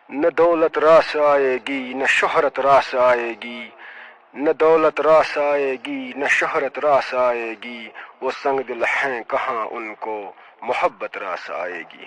نہ دولت راس آئے گی نہ شہرت راس آئے گی، نہ دولت راس آئے گی نہ شہرت راس آئے گی، وہ سنگ دل ہیں کہاں ان کو محبت راس آئے گی۔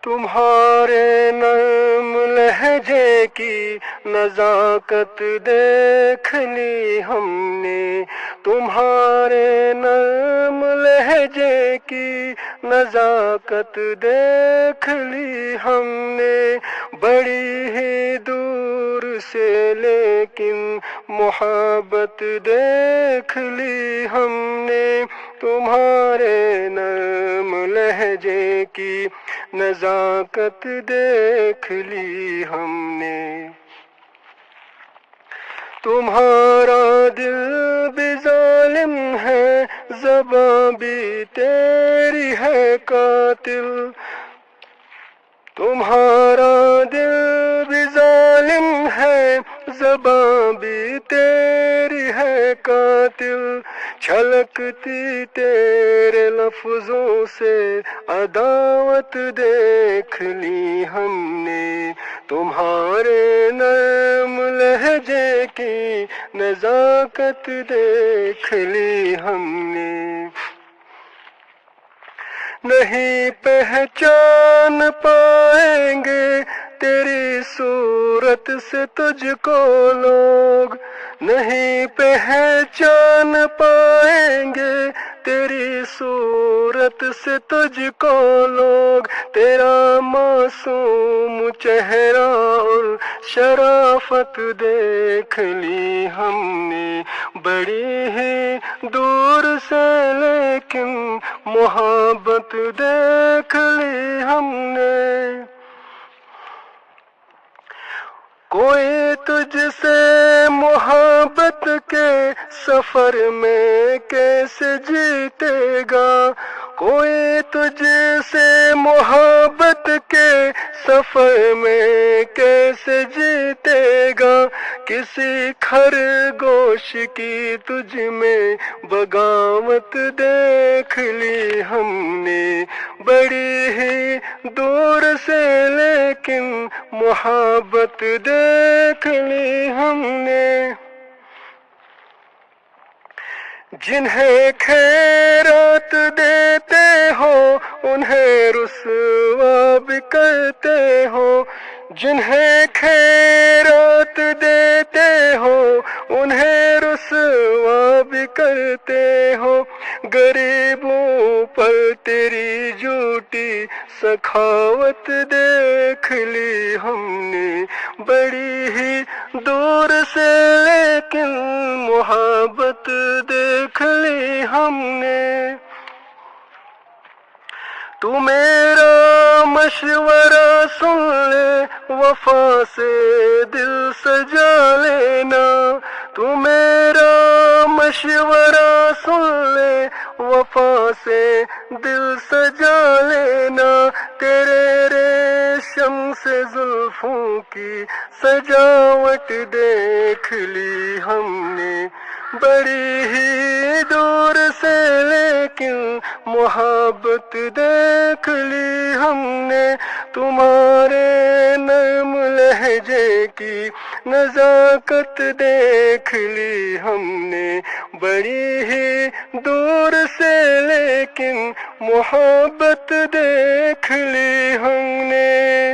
تمہارے نرم لہجے کی نزاکت دیکھ لی ہم نے، تمہارے نرم لہجے کی نزاکت دیکھ لی ہم نے، بڑی ہی دور سے لیکن محبت دیکھ لی ہم نے، تمہارے نرم لہجے کی نزاکت دیکھ لی ہم نے۔ تمہارا دل بھی ظالم ہے، زباں بھی تیری ہے قاتل، تمہارا دل بھی ظالم ہے، زباں بھی تیری ہے قاتل، چھلکتی تیرے لفظوں سے عداوت دیکھ لی ہم نے، تمہارے نرم لہجے کی نزاکت دیکھ لی ہم نے۔ نہیں پہچان پائیں گے تیری صورت سے تجھ کو لوگ، نہیں پہچان پائیں گے تیری صورت سے تجھ کو لوگ، تیرا معصوم چہرہ اور شرافت دیکھ لی ہم نے، بڑی ہی دور سے لیکن محبت دیکھ لی ہم نے۔ کوئی تجھ سے محبت کے سفر میں کیسے جیتے گا، کوئی تجھ سے محبت کے سفر میں کیسے جیتے گا، کسی خرگوش کی تجھ میں بغاوت دیکھ لی ہم نے، بڑی ہی دور سے لیکن محبت دیکھ لی ہم نے۔ جنہیں خیرات دیتے ہو انہیں رسوا بھی کرتے ہو، جنہیں خیرات دیتے ہو انہیں رسوا بھی کرتے ہو، غریبوں پر تیری جھوٹی سخاوت دیکھ لی ہم نے، بڑی ہی دور سے لیکن محبت دیکھ لی ہم نے۔ تو میرا مشورہ سن لے وفا سے دل سجا لینا، تو میرا مشورہ سن لے وفا سے دل سجا لینا، تیرے ریشم سے زلفوں کی سجاوٹ دیکھ لی ہم نے، بڑی ہی دور سے لیکن محبت دیکھ لی ہم نے، تمہارے نرم لہجے کی نزاکت دیکھ لی ہم نے، بڑی ہی دور سے لیکن محبت دیکھ لی ہم نے۔